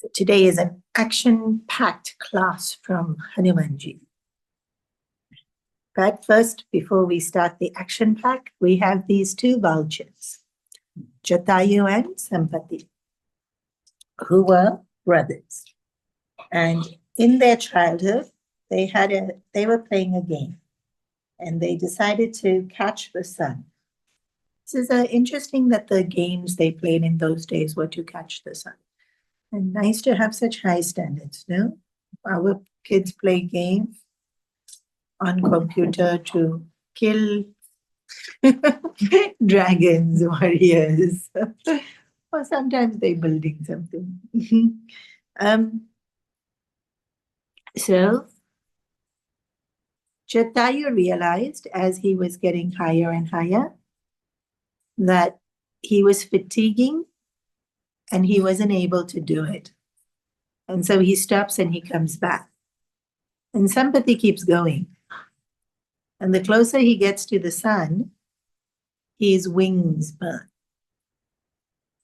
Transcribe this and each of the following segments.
So today is an action-packed class from Hanumanji. But first, before we start the action pack, we have these two vultures, Jatayu and Sampati, who were brothers. And in their childhood, they were playing a game, and they decided to catch the sun. This is interesting that the games they played in those days were to catch the sun. And nice to have such high standards, no? Our kids play games on computer to kill dragons, warriors, or sometimes they're building something. So Jatayu realized as he was getting higher and higher that he was fatiguing and he wasn't able to do it. And so he stops and he comes back. And Sampati keeps going. And the closer he gets to the sun, his wings burn.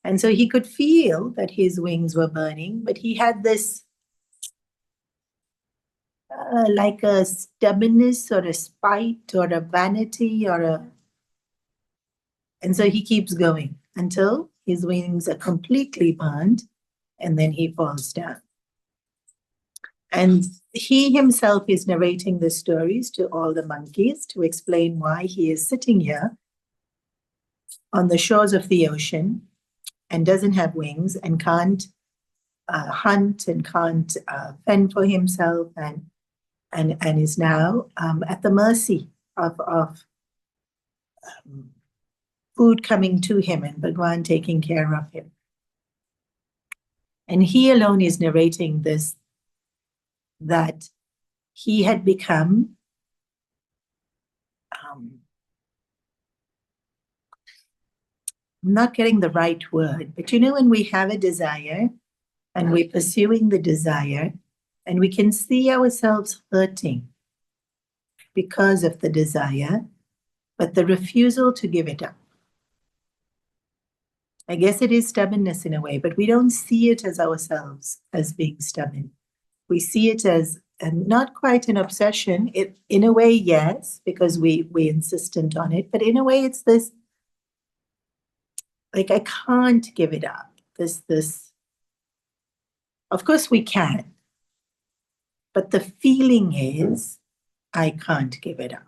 And so he could feel that his wings were burning, but he had this like a stubbornness or a spite or a vanity and so he keeps going until his wings are completely burned, and then he falls down. And he himself is narrating the stories to all the monkeys to explain why he is sitting here on the shores of the ocean and doesn't have wings and can't hunt and can't fend for himself and is now at the mercy of food coming to him and Bhagwan taking care of him. And he alone is narrating this, that he had become I'm not getting the right word, but when we have a desire and we're pursuing the desire and we can see ourselves hurting because of the desire, but the refusal to give it up. I guess it is stubbornness in a way, but we don't see it as ourselves as being stubborn. We see it as not quite an obsession. It, in a way, yes, because we're insistent on it, but in a way it's this, like, I can't give it up. This, of course we can, but the feeling is, I can't give it up.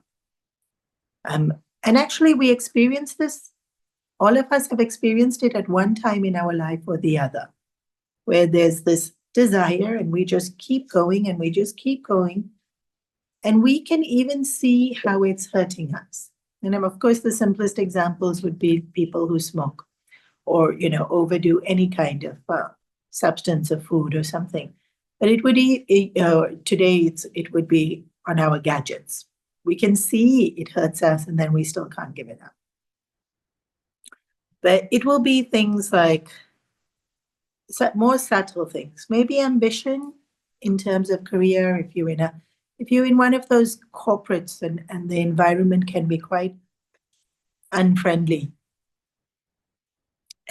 And actually we experience this, all of us have experienced it at one time in our life or the other, where there's this desire and we just keep going and we just keep going. And we can even see how it's hurting us. And of course, the simplest examples would be people who smoke or, overdo any kind of substance or food or something. But it would today it would be on our gadgets. We can see it hurts us and then we still can't give it up. But it will be things like more subtle things, maybe ambition in terms of career. If you're in one of those corporates and the environment can be quite unfriendly,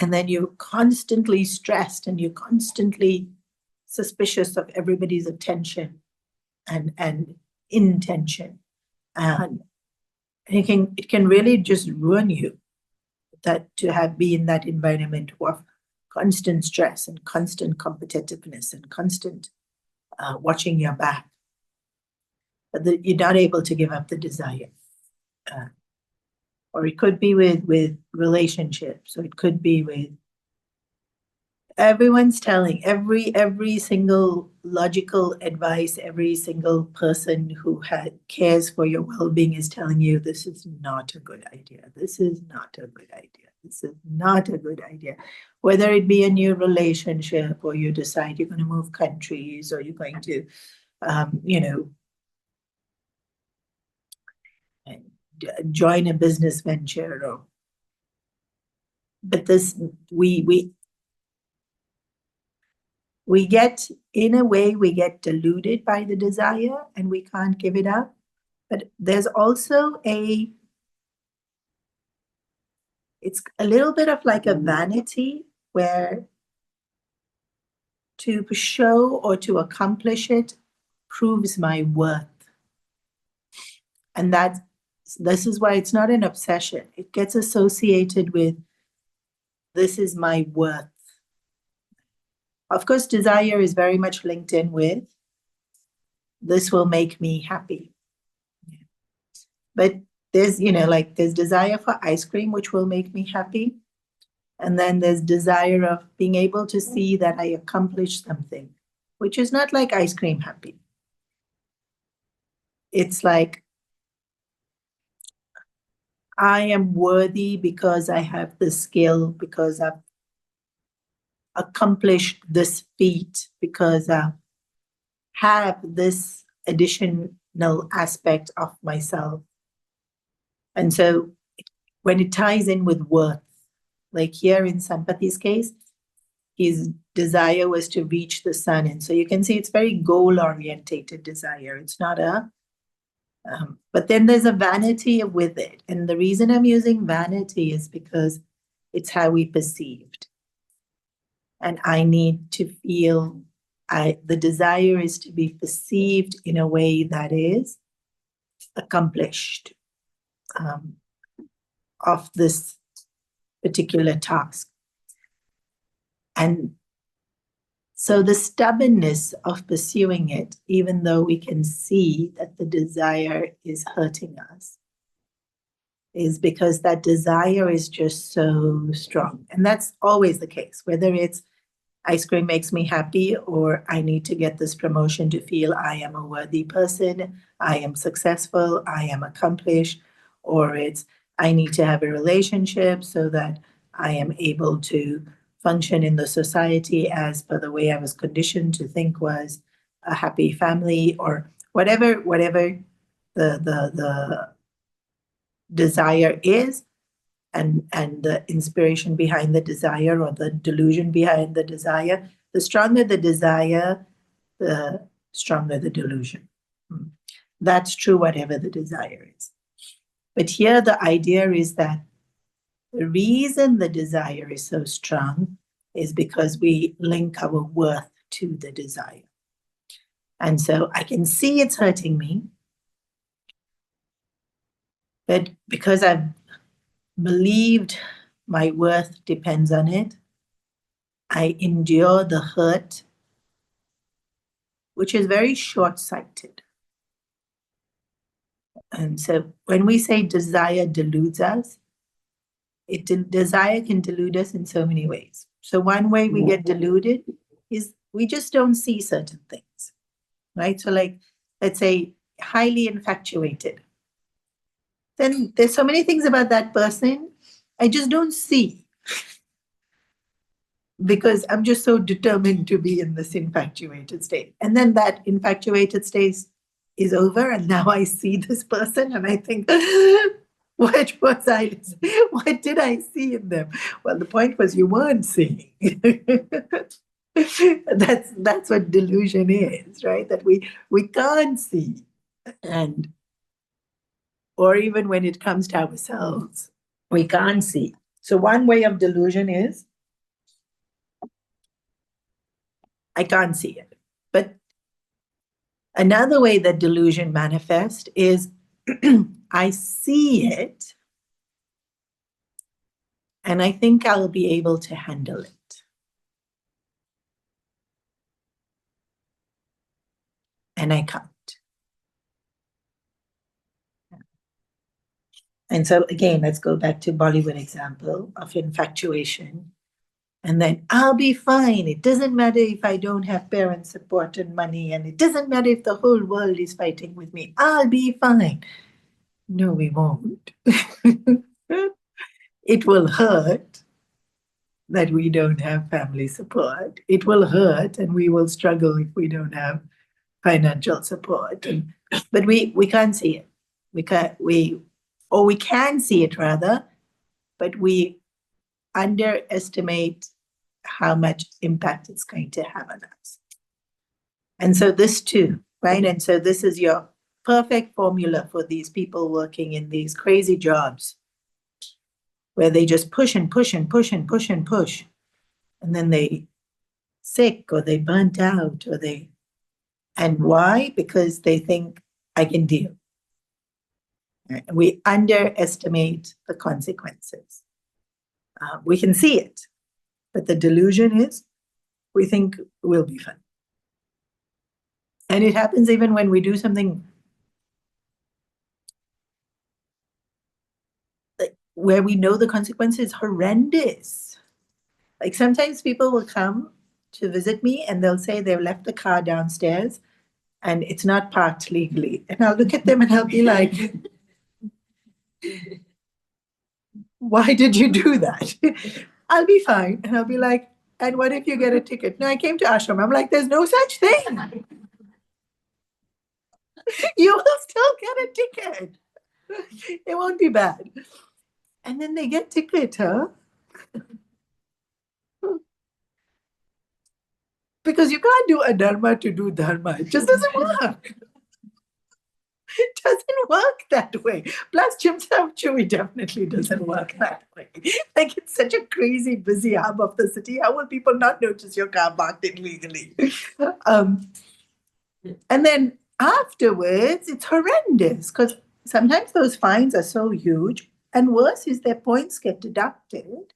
and then you're constantly stressed and you're constantly suspicious of everybody's attention and intention, and it can really just ruin you. That to be in that environment of constant stress and constant competitiveness and constant watching your back, but you're not able to give up the desire. Or it could be with relationships, or it could be with everyone's telling every single logical advice, every single person who cares for your well-being is telling you this is not a good idea. This is not a good idea. This is not a good idea. Whether it be a new relationship, or you decide you're going to move countries, or you're going to, join a business venture, but this we get, in a way, we get deluded by the desire and we can't give it up. But there's also it's a little bit of like a vanity where to show or to accomplish it proves my worth. And this is why it's not an obsession. It gets associated with, this is my worth. Of course, desire is very much linked in with, this will make me happy. But there's, there's desire for ice cream, which will make me happy. And then there's desire of being able to see that I accomplished something, which is not like ice cream happy. It's like, I am worthy because I have the skill, because I've accomplished this feat, because I have this additional aspect of myself. And so when it ties in with worth, like here in Sampati's case, his desire was to reach the sun. And so you can see it's very goal-orientated desire. It's not but then there's a vanity with it. And the reason I'm using vanity is because it's how we perceived. And I need to feel, the desire is to be perceived in a way that is accomplished of this particular task. And so the stubbornness of pursuing it, even though we can see that the desire is hurting us, is because that desire is just so strong. And that's always the case, whether it's ice cream makes me happy, or I need to get this promotion to feel I am a worthy person, I am successful, I am accomplished, or it's I need to have a relationship so that I am able to function in the society as per the way I was conditioned to think was a happy family, or whatever the desire is, and the inspiration behind the desire, or the delusion behind the desire. The stronger the desire, the stronger the delusion. That's true whatever the desire is. But here the idea is that the reason the desire is so strong is because we link our worth to the desire. And so I can see it's hurting me, but because I've believed my worth depends on it, I endure the hurt, which is very short-sighted. And so when we say desire deludes us, desire can delude us in so many ways. So one way we get deluded is we just don't see certain things, right? So like, let's say, highly infatuated. Then there's so many things about that person I just don't see, because I'm just so determined to be in this infatuated state. And then that infatuated state is over, and now I see this person and I think, what did I see in them? Well, the point was you weren't seeing. That's what delusion is, right? That we can't see. And or even when it comes to ourselves, we can't see. So one way of delusion is, I can't see it. But another way that delusion manifests is I see it and I think I'll be able to handle it. And I can't. And so again, let's go back to Bollywood example of infatuation. And then I'll be fine. It doesn't matter if I don't have parent support and money, and it doesn't matter if the whole world is fighting with me. I'll be fine. No, we won't. It will hurt that we don't have family support. It will hurt, and we will struggle if we don't have financial support. But we can't see it. We can see it rather, but we underestimate how much impact it's going to have on us. And so this too, right? And so this is your perfect formula for these people working in these crazy jobs where they just push and push and push and push and push. And then they sick or they burnt out or they, and why? Because they think I can deal. Right? We underestimate the consequences. We can see it, but the delusion is we think we'll be fine. And it happens even when we do something like where we know the consequence is horrendous. Like sometimes people will come to visit me and they'll say they've left the car downstairs and it's not parked legally. And I'll look at them and I'll be like, why did you do that? I'll be fine. And I'll be like, and what if you get a ticket? No, I came to ashram. I'm like, there's no such thing. You will still get a ticket. It won't be bad. And then they get ticket, huh? Because you can't do adharma to do dharma. It just doesn't work. It doesn't work that way. Plus, Chimsam definitely doesn't work that way. Like, it's such a crazy, busy hub of the city. How will people not notice your car parked illegally? And then afterwards, it's horrendous because sometimes those fines are so huge. And worse is their points get deducted.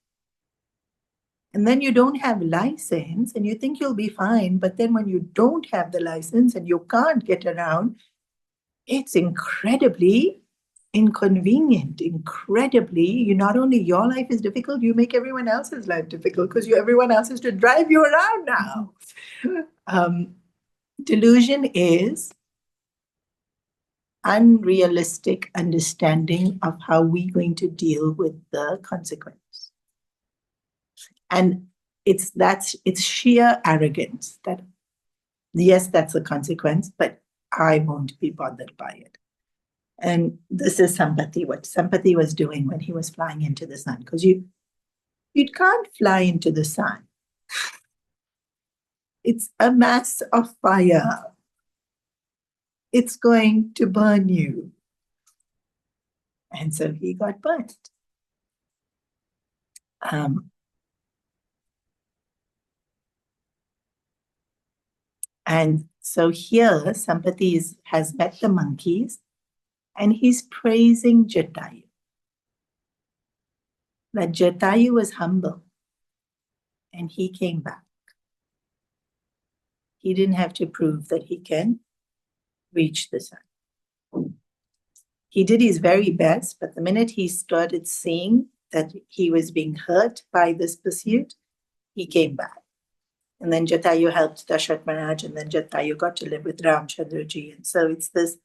And then you don't have license and you think you'll be fine. But then when you don't have the license and you can't get around, it's incredibly inconvenient, incredibly, you not only your life is difficult, you make everyone else's life difficult because everyone else has to drive you around now. Delusion is unrealistic understanding of how we're going to deal with the consequence. And it's sheer arrogance that, yes, that's a consequence, but I won't be bothered by it. And this is Sampati, what Sampati was doing when he was flying into the sun. Because you can't fly into the sun. It's a mass of fire. It's going to burn you. And so he got burnt. And so here, Sampati has met the monkeys and he's praising Jatayu. That Jatayu was humble and he came back. He didn't have to prove that he can reach the sun. He did his very best, but the minute he started seeing that he was being hurt by this pursuit, he came back. And then Jatayu helped Dasharat Maharaj, and then Jatayu got to live with Ramchandraji. And so it's this,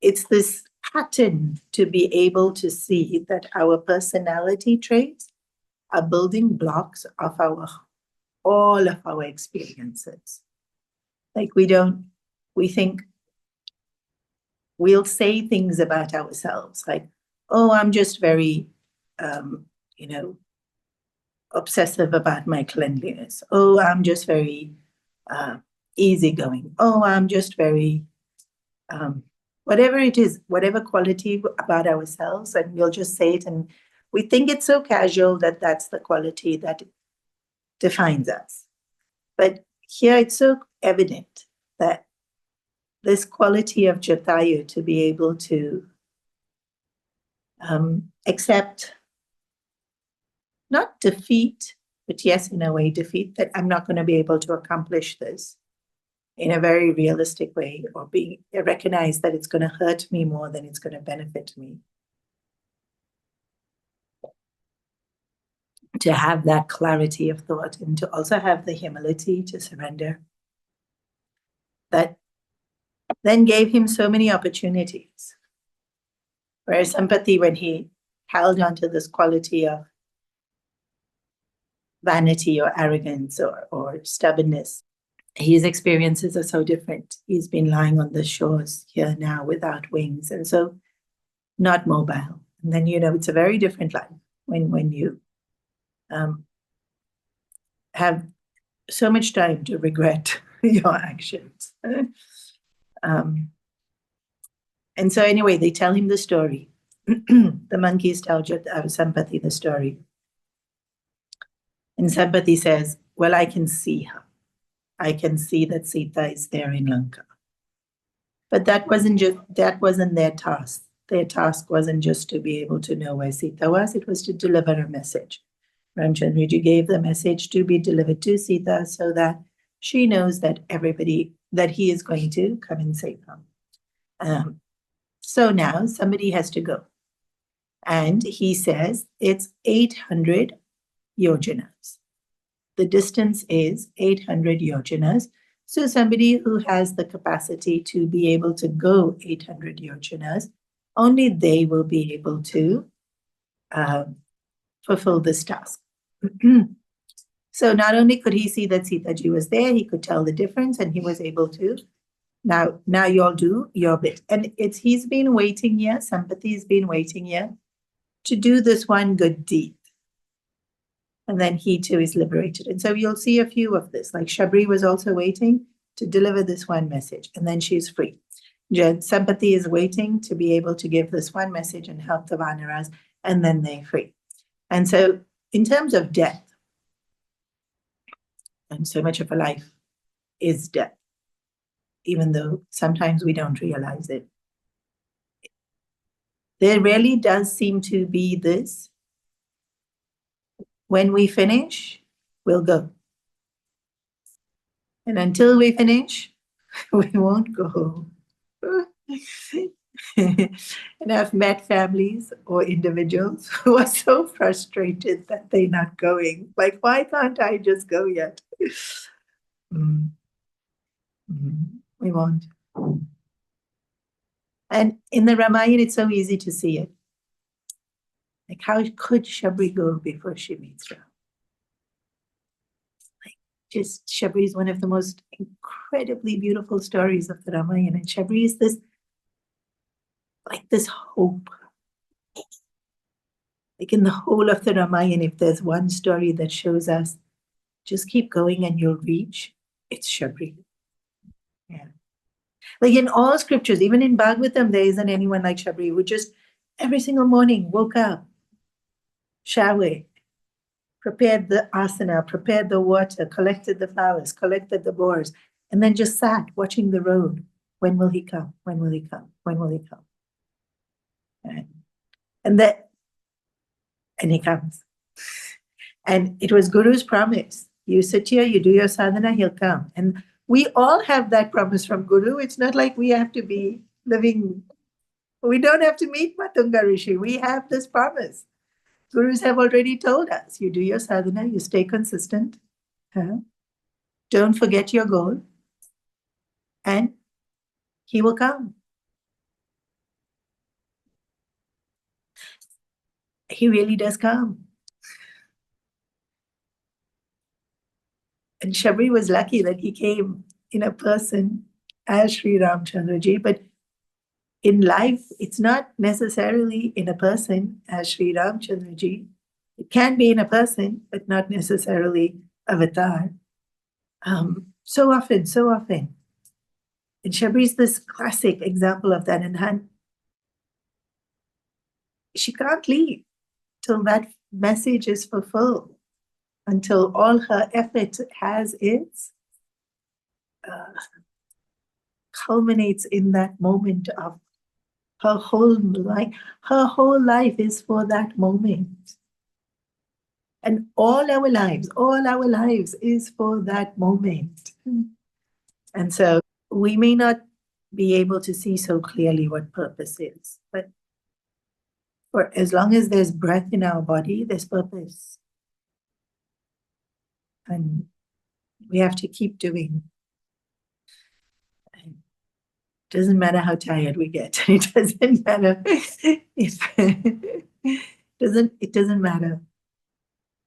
it's this pattern to be able to see that our personality traits are building blocks of all of our experiences. Like we think we'll say things about ourselves like, oh, I'm just very, obsessive about my cleanliness. Oh, I'm just very easygoing. Oh, I'm just very, whatever it is, whatever quality about ourselves, and we'll just say it. And we think it's so casual that that's the quality that defines us. But here it's so evident that this quality of Jatayu to be able to accept not defeat, but yes, in a way, defeat, that I'm not going to be able to accomplish this in a very realistic way, or recognize that it's going to hurt me more than it's going to benefit me. To have that clarity of thought and to also have the humility to surrender, that then gave him so many opportunities. Whereas Sampati, when he held on to this quality of vanity or arrogance or stubbornness, his experiences are so different. He's been lying on the shores here now without wings, and so not mobile. And then, it's a very different life when you have so much time to regret your actions. And so anyway, they tell him the story. The monkeys tell Sampati the story. And Sampati says, well, I can see her. I can see that Sita is there in Lanka. But that wasn't their task. Their task wasn't just to be able to know where Sita was, it was to deliver a message. Ramchandraji gave the message to be delivered to Sita so that she knows that that he is going to come and save her. So now somebody has to go. And he says it's 800 yojanas. The distance is 800 yojanas. So somebody who has the capacity to be able to go 800 yojanas, only they will be able to fulfill this task. So not only could he see that Sitaji was there, he could tell the difference, and he was able to, now you all do your bit. And he's been waiting here, Sampati's been waiting here to do this one good deed. And then he too is liberated. And so you'll see a few of this, like Shabri was also waiting to deliver this one message, and then she's free. Sampati is waiting to be able to give this one message and help the Vanaras, and then they're free. And so in terms of death, and so much of a life is death, even though sometimes we don't realize it. There really does seem to be this, when we finish, we'll go. And until we finish, we won't go. And I've met families or individuals who are so frustrated that they're not going. Like, why can't I just go yet? We won't. And in the Ramayana, it's so easy to see it. Like, how could Shabri go before she meets Ram? Just Shabri is one of the most incredibly beautiful stories of the Ramayana. And Shabri is this hope. Like in the whole of the Ramayana, if there's one story that shows us, just keep going and you'll reach, it's Shabri. Yeah. Like in all scriptures, even in Bhagavatam, there isn't anyone like Shabri who just every single morning woke up, showered, prepared the asana, prepared the water, collected the flowers, collected the boars, and then just sat watching the road. When will he come? When will he come? When will he come? And he comes. And it was Guru's promise. You sit here, you do your sadhana, he'll come. And we all have that promise from Guru. It's not like we have to be living, we don't have to meet Matunga Rishi. We have this promise. Gurus have already told us, you do your sadhana, you stay consistent, don't forget your goal, and he will come. He really does come. And Shabri was lucky that he came in a person as Sri Ramchandraji, but in life, it's not necessarily in a person as Sri Ramchandraji. It can be in a person, but not necessarily avatar. So often. And Shabri is this classic example of that. And she can't leave till that message is fulfilled, until all her effort has its culminates in that moment of her whole life. Her whole life is for that moment. And all our lives is for that moment. And so we may not be able to see so clearly what purpose is, but for as long as there's breath in our body, there's purpose. And we have to keep doing. It doesn't matter how tired we get. It doesn't matter. It doesn't matter.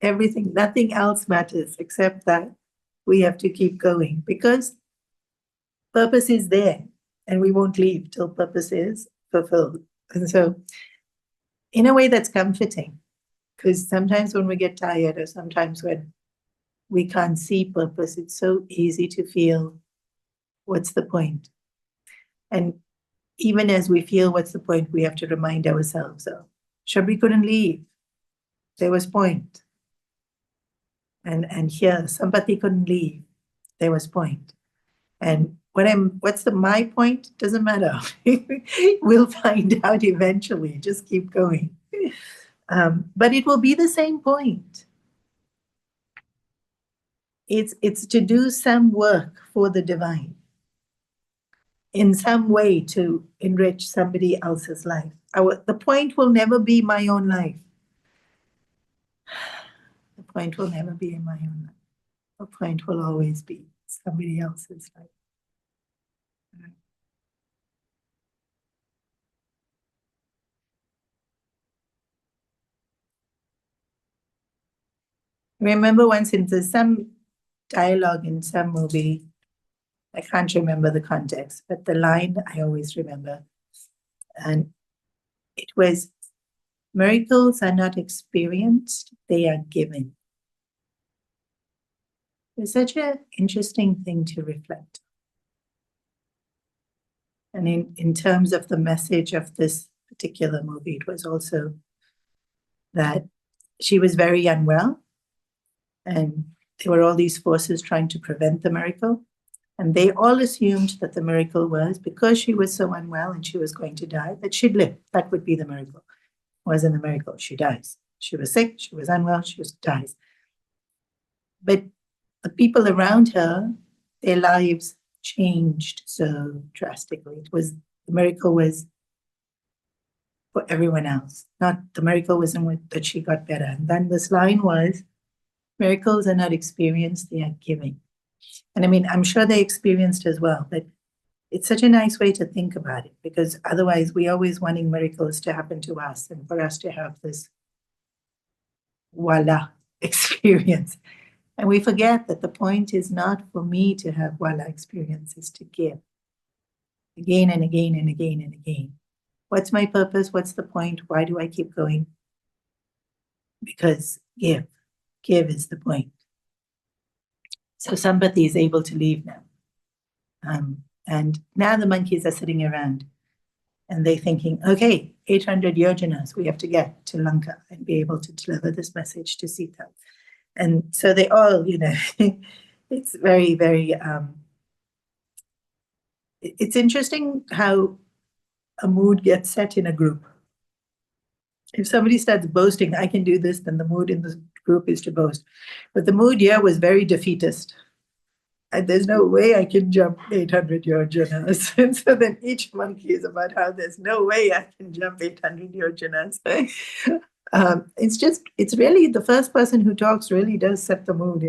Everything, nothing else matters except that we have to keep going, because purpose is there and we won't leave till purpose is fulfilled. And so in a way that's comforting, because sometimes when we get tired, or sometimes when we can't see purpose, it's so easy to feel, what's the point? And even as we feel what's the point, we have to remind ourselves, Shabri couldn't leave. There was point. And here, somebody couldn't leave. There was point. And what's my point? Doesn't matter. We'll find out eventually. Just keep going. But it will be the same point. It's to do some work for the divine, in some way to enrich somebody else's life. The point will never be my own life. The point will never be in my own life. The point will always be somebody else's life. Remember once in some dialogue in some movie, I can't remember the context, but the line I always remember. And it was, miracles are not experienced, they are given. It's such an interesting thing to reflect. And in terms of the message of this particular movie, it was also that she was very unwell, and there were all these forces trying to prevent the miracle. And they all assumed that the miracle was because she was so unwell and she was going to die, that she'd live. That would be the miracle. It wasn't the miracle. She dies. She was sick. She was unwell. She dies. But the people around her, their lives changed so drastically. The miracle was for everyone else. Not the miracle wasn't that she got better. And then this line was, miracles are not experienced, they are giving. And I mean, I'm sure they experienced as well, but it's such a nice way to think about it, because otherwise we always wanting miracles to happen to us and for us to have this voila experience. And we forget that the point is not for me to have voila experience, it's to give again and again and again and again. What's my purpose? What's the point? Why do I keep going? Because give is the point. So somebody is able to leave now. And now the monkeys are sitting around and they're thinking, okay, 800 yojanas we have to get to Lanka and be able to deliver this message to Sita. And so they all, it's very, very, it's interesting how a mood gets set in a group. If somebody starts boasting, I can do this, then the mood in the group is to boast. But the mood here was very defeatist. And there's no way I can jump 800 yojanas. And so then each monkey is about how there's no way I can jump 800 yojanas. It's really the first person who talks really does set the mood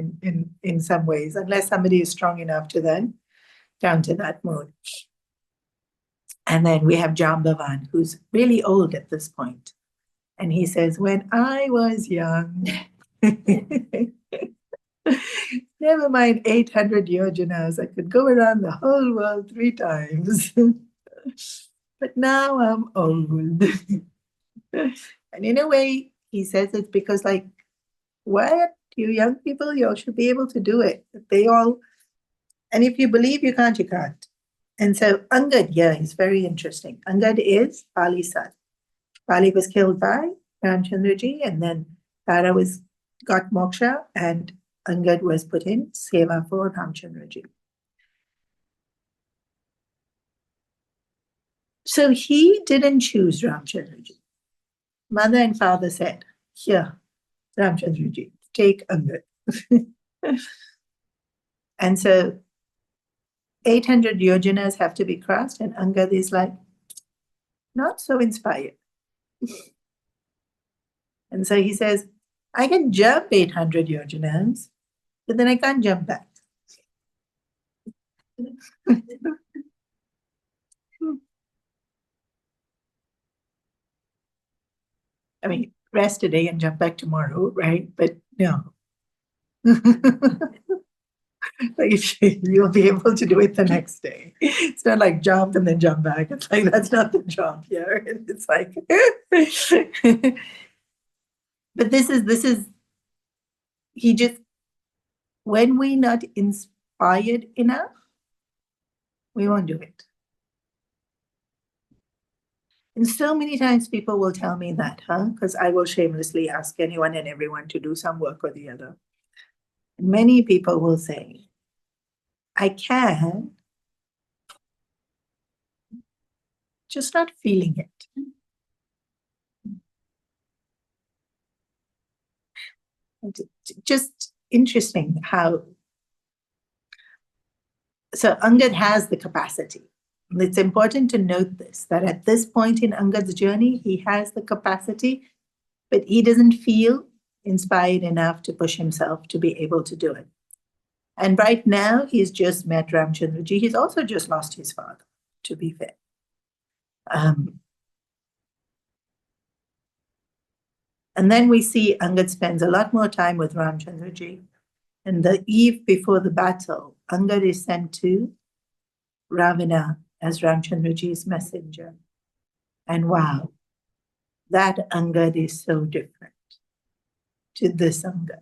in some ways, unless somebody is strong enough to then counter that mood. And then we have Jambavan, who's really old at this point. And he says, when I was young, never mind 800 yojanas, I could go around the whole world 3 times. But now I'm old. And in a way, he says it's because, like, what? You young people, you all should be able to do it. They all, and if you believe you can't, you can't. And so Angad, yeah, is very interesting. Angad is Bali's son. Bali was killed by Ramchandraji, and then Tara got moksha, and Angad was put in seva for Ramchandraji. So he didn't choose Ramchandraji. Mother and father said, here, Ramchandraji, take Angad. And so 800 yojanas have to be crossed, and Angad is like, not so inspired. And so he says, I can jump 800 yojanas, but then I can't jump back. I mean, rest today and jump back tomorrow, right? But no. Like, you'll be able to do it the next day. It's not like jump and then jump back. It's like, that's not the jump here. It's like, but this is, when we're not inspired enough, we won't do it. And so many times people will tell me that, because I will shamelessly ask anyone and everyone to do some work or the other. Many people will say, I can, just not feeling it. Just interesting how, so Angad has the capacity. It's important to note this, that at this point in Angad's journey, he has the capacity, but he doesn't feel inspired enough to push himself to be able to do it. And right now, he's just met Ramchandraji. He's also just lost his father, to be fair. And then we see Angad spends a lot more time with Ramchandraji. And the eve before the battle, Angad is sent to Ravana as Ramchandraji's messenger. And wow, that Angad is so different to this Angad.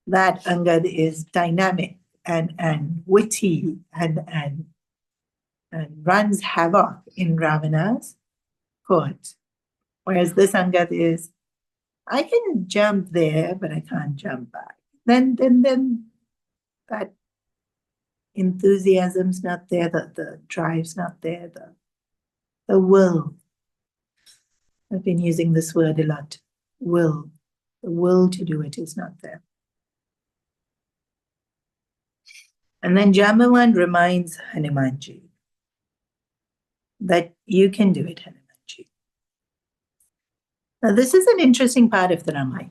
That Angad is dynamic and witty and runs havoc in Ravana's court. Whereas this Angad is, I can jump there, but I can't jump back. Then that enthusiasm's not there, the drive's not there, the will. I've been using this word a lot. Will. The will to do it is not there. And then Jambavan reminds Hanumanji that you can do it, Hanumanji. Now, this is an interesting part of the Ramayana.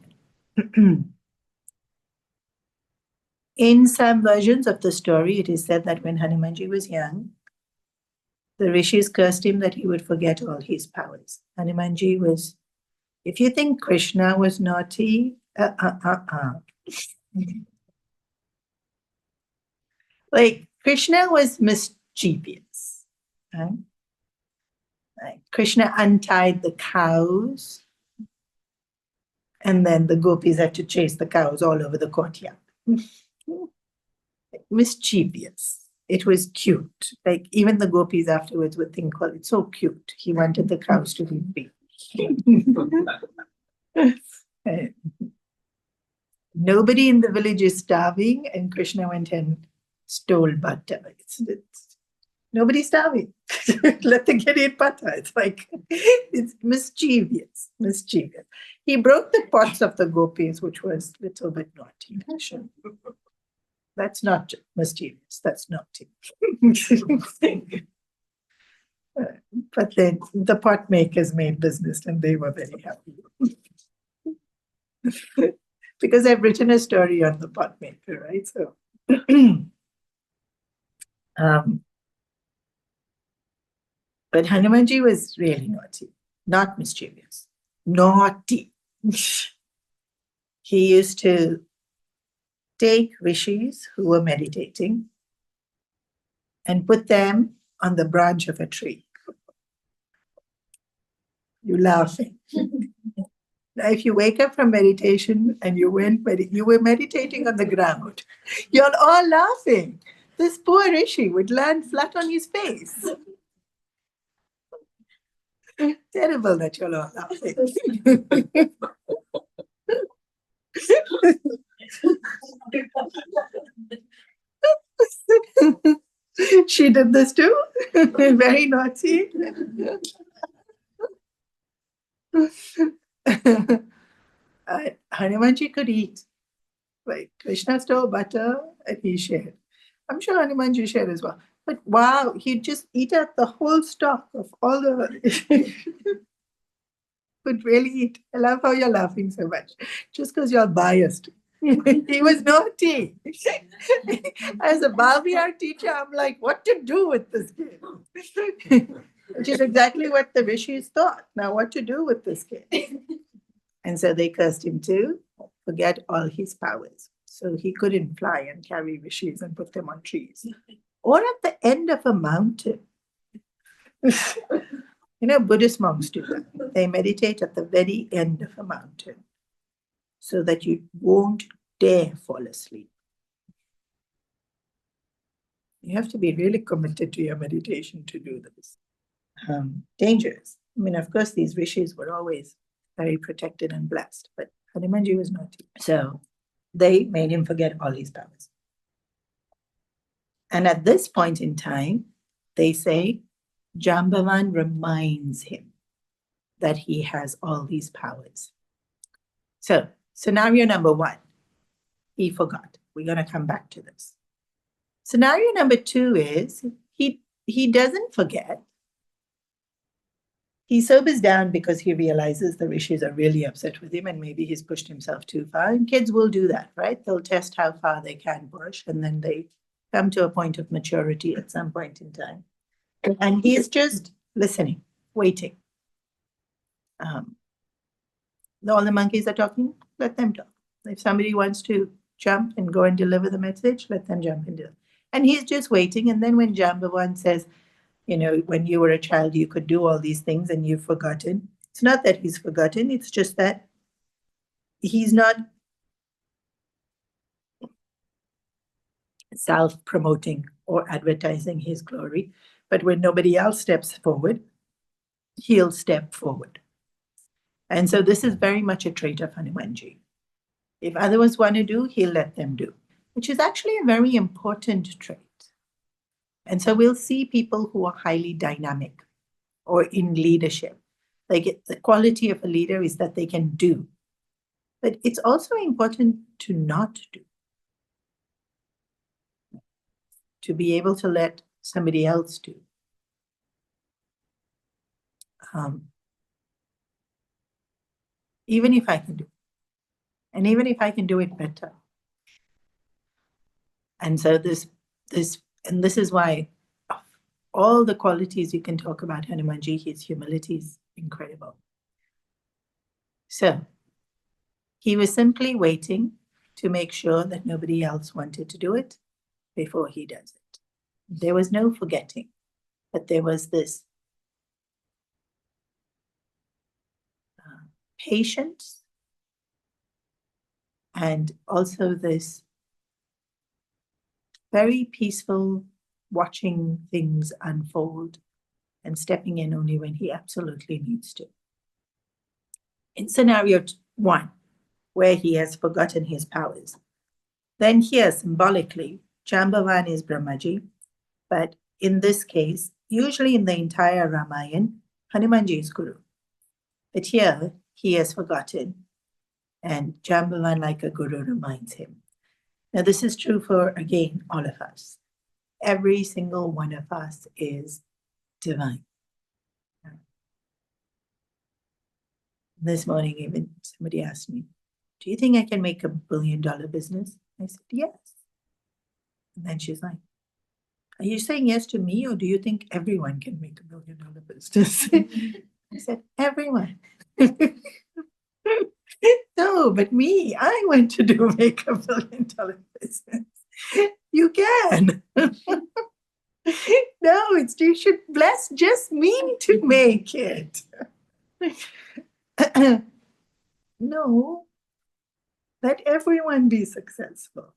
In some versions of the story, it is said that when Hanumanji was young, the rishis cursed him that he would forget all his powers. Hanumanji was, if you think Krishna was naughty, like Krishna was mischievous. Right? Like Krishna untied the cows, and then the gopis had to chase the cows all over the courtyard. Mischievous. It was cute. Like even the gopis afterwards would think, well, it's so cute. He wanted the cows to be big. Nobody in the village is starving, and Krishna went and stole butter. Nobody's starving. Let them get eat butter. It's like, it's mischievous. He broke the pots of the gopis, which was a little bit naughty. That's not mischievous, that's naughty. But then the pot makers made business and they were very happy. Because I've written a story on the pot maker, right? So, but Hanumanji was really naughty, not mischievous, naughty. He used to take rishis who were meditating and put them on the branch of a tree. You're laughing. Now, if you wake up from meditation and you were meditating on the ground, you're all laughing. This poor rishi would land flat on his face. Terrible that you're all laughing. She did this too. Very naughty. Hanumanji could eat. Like Krishna stole butter and he shared. I'm sure Hanumanji shared as well. But wow, he'd just eat up the whole stock of all the. Could really eat. I love how you're laughing so much. Just because you're biased. He was naughty. As a Bhaviyar teacher, I'm like, what to do with this kid? Which is exactly what the rishis thought. Now, what to do with this kid? And so they cursed him to forget all his powers. So he couldn't fly and carry rishis and put them on trees. Or at the end of a mountain. Buddhist monks do that. They meditate at the very end of a mountain so that you won't dare fall asleep. You have to be really committed to your meditation to do this. Dangerous. I mean, of course, these rishis were always very protected and blessed, but Hanumanji was naughty. So They made him forget all his powers. And at this point in time, they say, Jambavan reminds him that he has all these powers. So, scenario number one, he forgot. We're going to come back to this. Scenario number two is he doesn't forget. He sobers down because he realizes the rishis are really upset with him and maybe he's pushed himself too far. And kids will do that, right? They'll test how far they can push and then they come to a point of maturity at some point in time. And he is just listening, waiting. All the monkeys are talking, let them talk. If somebody wants to jump and go and deliver the message, let them jump and do it. And he's just waiting. And then when Jambavan says, when you were a child, you could do all these things and you've forgotten. It's not that he's forgotten. It's just that he's not self-promoting or advertising his glory. But when nobody else steps forward, he'll step forward. And so this is very much a trait of Hanumanji. If others want to do, he'll let them do, which is actually a very important trait. And so we'll see people who are highly dynamic or in leadership. Like the quality of a leader is that they can do. But it's also important to not do. To be able to let somebody else do. Even if I can do it. And even if I can do it better. And so this is why of all the qualities you can talk about Hanumanji, his humility is incredible. So he was simply waiting to make sure that nobody else wanted to do it before he does it. There was no forgetting, but there was this patience and also this very peaceful watching things unfold and stepping in only when he absolutely needs to. In scenario one, where he has forgotten his powers, then here symbolically, Jambavan is Brahmaji, but in this case, usually in the entire Ramayana, Hanumanji is Guru. But here, he has forgotten, and Jambavan, like a Guru, reminds him. Now, this is true for, again, all of us. Every single one of us is divine. This morning, even somebody asked me, do you think I can make $1 billion business? I said, yes. And then she's like, are you saying yes to me, or do you think everyone can make $1 billion business? I said, everyone. No, but me, I want to make $1 billion business. You can. No, you should bless just me to make it. No, let everyone be successful.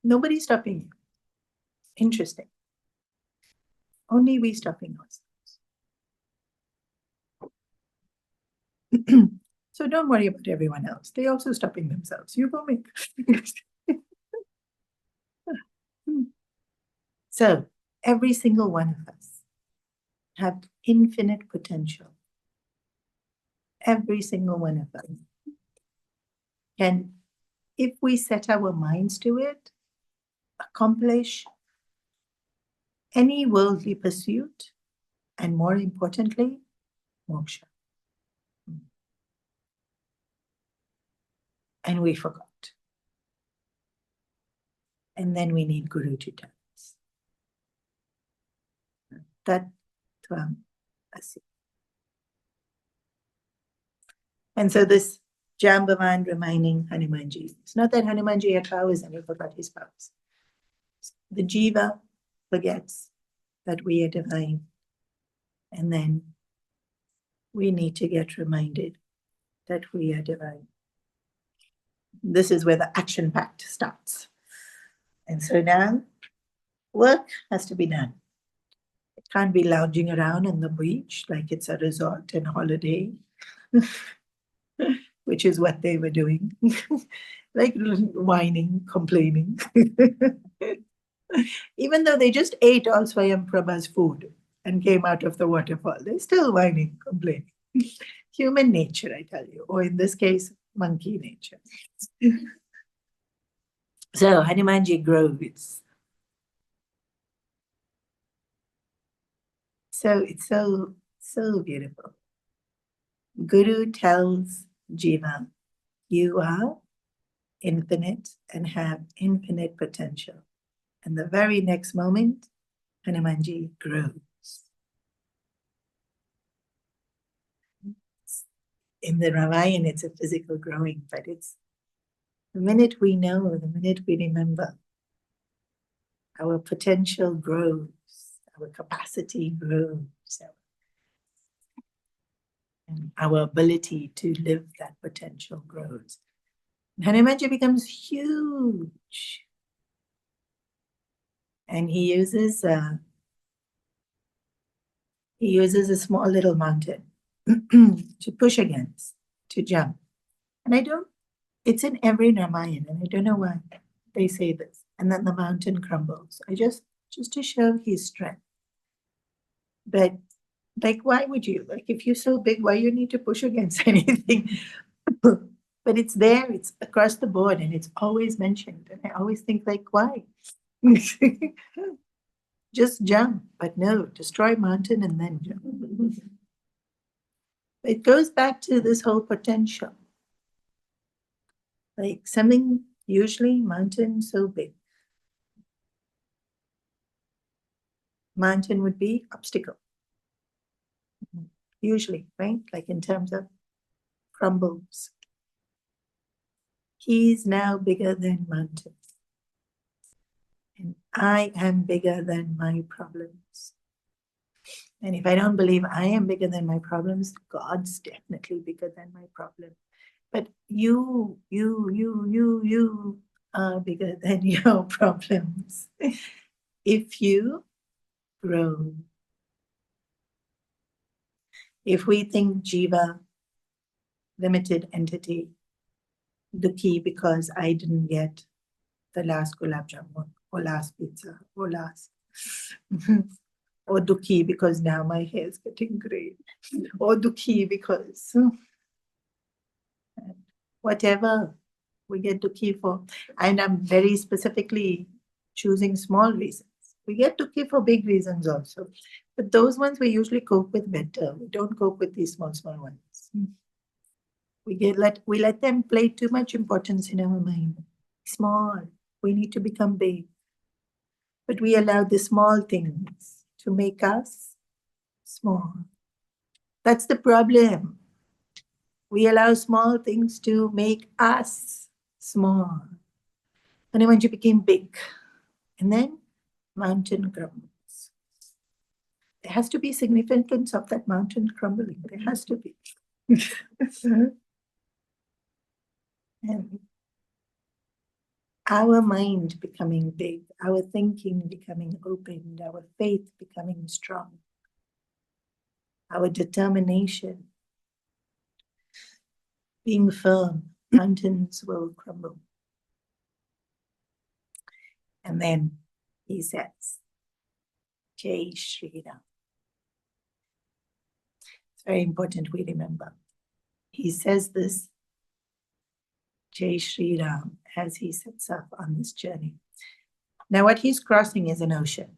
Nobody's stopping you. Interesting. Only we stopping ourselves. So don't worry about everyone else. They're also stopping themselves. You go make. So every single one of us have infinite potential. Every single one of us can, if we set our minds to it, accomplish any worldly pursuit, and more importantly, moksha. And we forgot. And then we need Guru to tell us. That asi. And so this Jambavan reminding Hanumanji. It's not that Hanumanji had powers and he forgot his powers. The jiva forgets that we are divine. And then we need to get reminded that we are divine. This is where the action pact starts. And so now work has to be done. It can't be lounging around on the beach like it's a resort and holiday. which is what they were doing, like whining, complaining. Even though they just ate all Swayamprabha's food and came out of the waterfall, they're still whining, complaining. Human nature, I tell you, or in this case, monkey nature. So Hanumanji grows. So it's so beautiful. Guru tells Jiva, you are infinite and have infinite potential. And the very next moment, Hanumanji grows. In the Ramayana, it's a physical growing, but it's the minute we know, the minute we remember, our potential grows, our capacity grows, and our ability to live that potential grows. Hanumanji becomes huge. And he uses a small little mountain to push against, to jump. And it's in every Ramayana, and I don't know why they say this. And then the mountain crumbles. Just to show his strength. But like, why would you? Like, if you're so big, why you need to push against anything? But it's there, it's across the board, and it's always mentioned. And I always think, like, why? Just jump, but no, destroy mountain and then jump. It goes back to this whole potential. Like something, usually mountain so big. Mountain would be obstacle. Usually, right? Like in terms of crumbles. He's now bigger than mountains. And I am bigger than my problems. And if I don't believe I am bigger than my problems, God's definitely bigger than my problem. But you are bigger than your problems. If you grow. If we think Jiva, limited entity, Dukhi because I didn't get the last gulab jamun or last pizza or last, or Dukhi because now my hair is getting gray, or Dukhi because whatever we get Dukhi for. And I'm very specifically choosing small reasons. We get Dukhi for big reasons also. But those ones we usually cope with better. We don't cope with these small ones. We let them play too much importance in our mind. Small. We need to become big. But we allow the small things to make us small. That's the problem. We allow small things to make us small. Hanumanji became big. And then mountain crumbles. There has to be significance of that mountain crumbling. There has to be. And our mind becoming big, our thinking becoming opened, our faith becoming strong, our determination being firm, mountains will crumble. And then he says, Jai Shri Ram. It's very important we remember. He says this, Jai Shri Ram, as he sets off on this journey. Now what he's crossing is an ocean.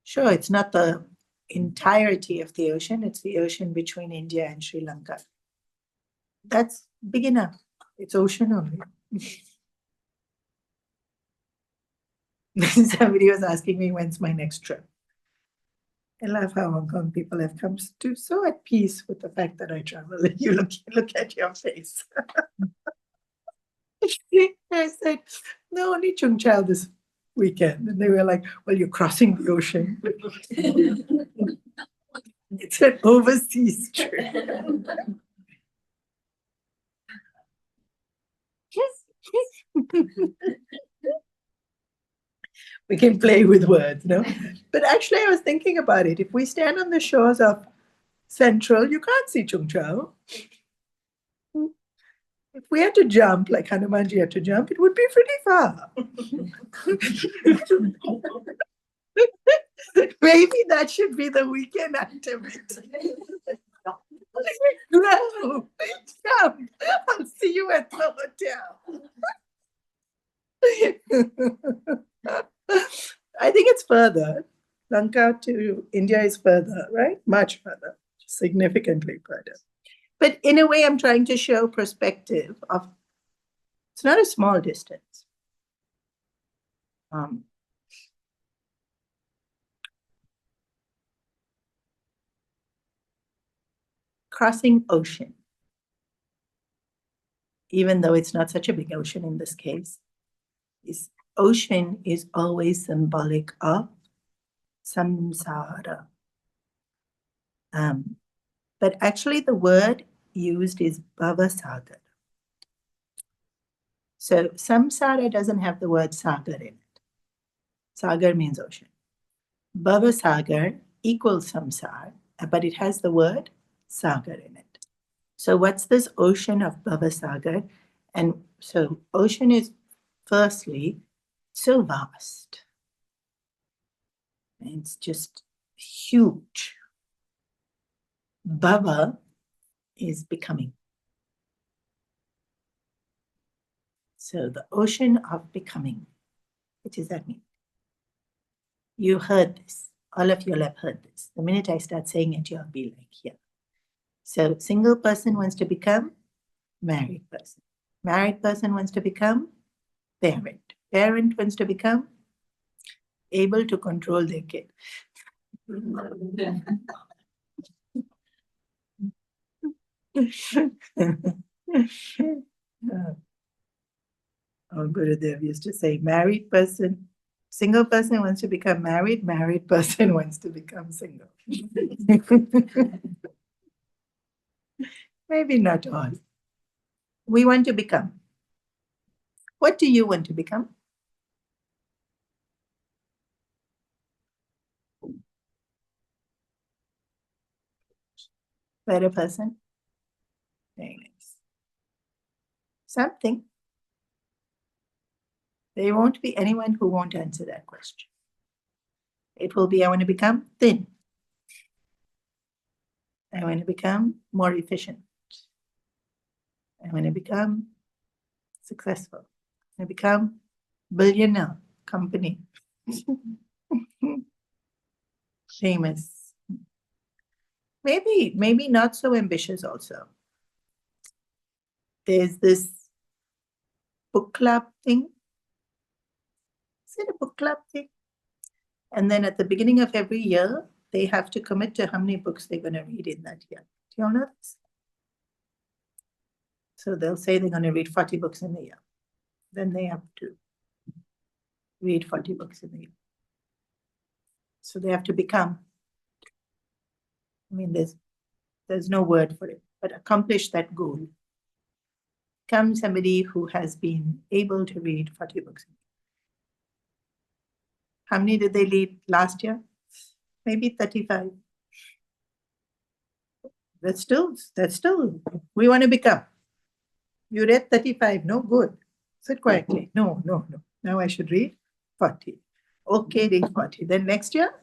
Sure, it's not the entirety of the ocean, it's the ocean between India and Sri Lanka. That's big enough. It's ocean only. Somebody was asking me, when's my next trip? I love how Hong Kong people have come to so at peace with the fact that I travel. You look at your face. I said, no, only Chung Chao this weekend. And they were like, well, you're crossing the ocean. It's an overseas trip. We can play with words, no? But actually, I was thinking about it. If we stand on the shores of Central, you can't see Chung Chao. we had to jump, like Hanumanji had to jump, it would be pretty far. Maybe that should be the weekend activity. No, jump. I'll see you at the hotel. I think it's further. Lanka to India is further, right? Much further, significantly further. But in a way, I'm trying to show perspective of it's not a small distance. Crossing ocean, even though it's not such a big ocean in this case, ocean is always symbolic of samsara. But actually the word used is bhavasagar. So samsara doesn't have the word sagar in it. Sagar means ocean. Bhavasagar equals samsara, but it has the word sagar in it. So what's this ocean of bhavasagar? And so ocean is firstly so vast. It's just huge. Bhava is becoming. So the ocean of becoming. What does that mean? You heard this. All of you have heard this. The minute I start saying it, you'll be like, yeah. So single person wants to become married person. Married person wants to become parent. Parent wants to become able to control their kid. Oh, Gurudev used to say, married person, single person wants to become married, married person wants to become single. Maybe not all. We want to become. What do you want to become? Better person? Very nice. Something. There won't be anyone who won't answer that question. It will be, I want to become thin. I want to become more efficient. I want to become successful. I want to become billionaire company. Famous. Maybe not so ambitious also. There's this book club thing. Is it a book club thing? And then at the beginning of every year, they have to commit to how many books they're going to read in that year. Do you all know this? So they'll say they're going to read 40 books in a year. Then they have to read 40 books in a year. So they have to become, I mean, there's no word for it, but accomplish that goal. Become somebody who has been able to read 40 books. How many did they read last year? Maybe 35. That's still, we want to become. You read 35, no good. Sit quietly. No. Now I should read 40. Okay, read 40. Then next year,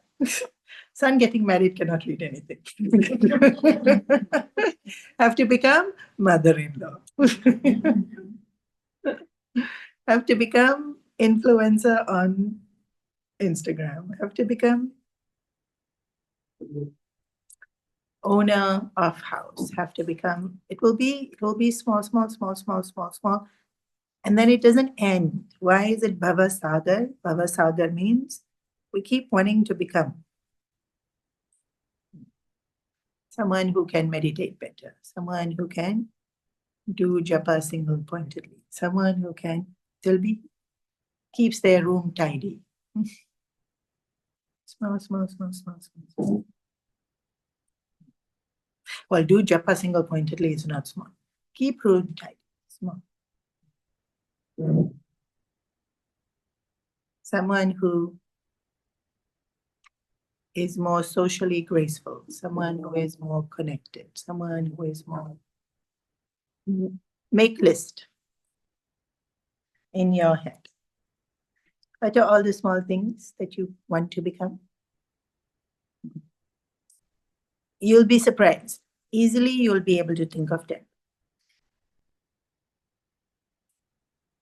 son getting married cannot read anything. Have to become mother-in-law. Have to become influencer on Instagram. Have to become owner of house. Have to become, it will be small. And then it doesn't end. Why is it Bhava Sagar? Bhava Sagar means we keep wanting to become someone who can meditate better, someone who can do japa single pointedly, someone who can keeps their room tidy. Small. Well, do japa single pointedly is not small. Keep room tidy, small. Someone who is more socially graceful, someone who is more connected, someone who is more Make list in your head. What are all the small things that you want to become? You'll be surprised. Easily, you'll be able to think of them.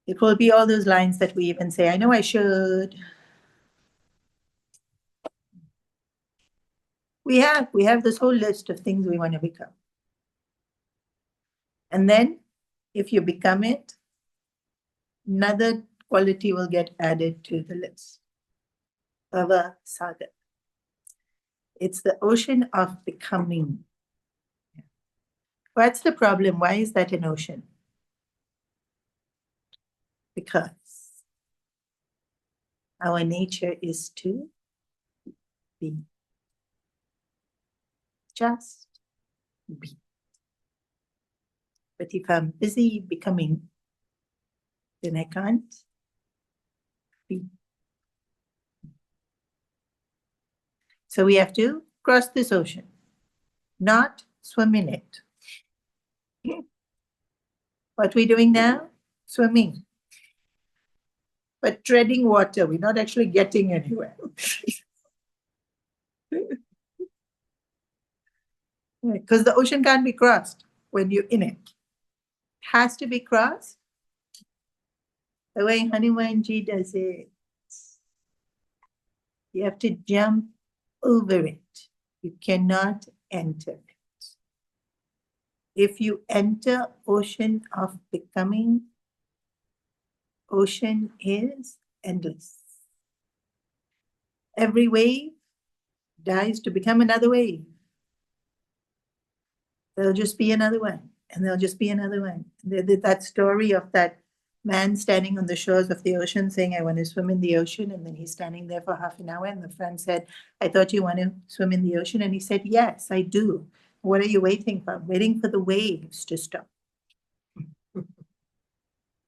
It will be all those lines that we even say, I know I should. We have this whole list of things we want to become. And then, if you become it, another quality will get added to the list. Bhava Sagar. It's the ocean of becoming. What's the problem? Why is that an ocean? Because our nature is to be. Just be. But if I'm busy becoming, then I can't be. So we have to cross this ocean, not swim in it. What we're doing now? Swimming. But treading water, we're not actually getting anywhere. Because the ocean can't be crossed when you're in it. It has to be crossed the way Hanumanji does it. You have to jump over it. You cannot enter it. If you enter ocean of becoming, ocean is endless. Every wave dies to become another wave. There'll just be another one, and there'll just be another one. That story of that man standing on the shores of the ocean saying, I want to swim in the ocean, and then he's standing there for half an hour, and the friend said, I thought you want to swim in the ocean, and he said, yes, I do. What are you waiting for? I'm waiting for the waves to stop.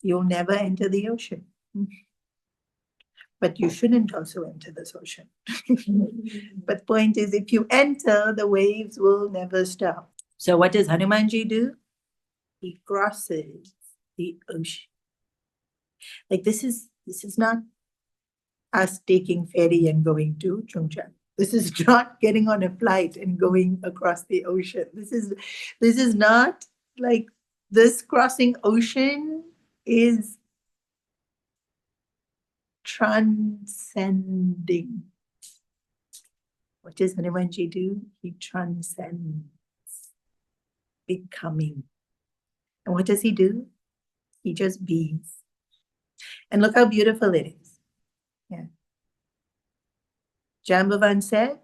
You'll never enter the ocean. But you shouldn't also enter this ocean. But point is, if you enter, the waves will never stop. So what does Hanumanji do? He crosses the ocean. Like this is not us taking ferry and going to Chungchang. This is not getting on a flight and going across the ocean. This is not like this crossing ocean is transcending. What does Hanumanji do? He transcends becoming. And what does he do? He just bees. And look how beautiful it is. Yeah. Jambavan said,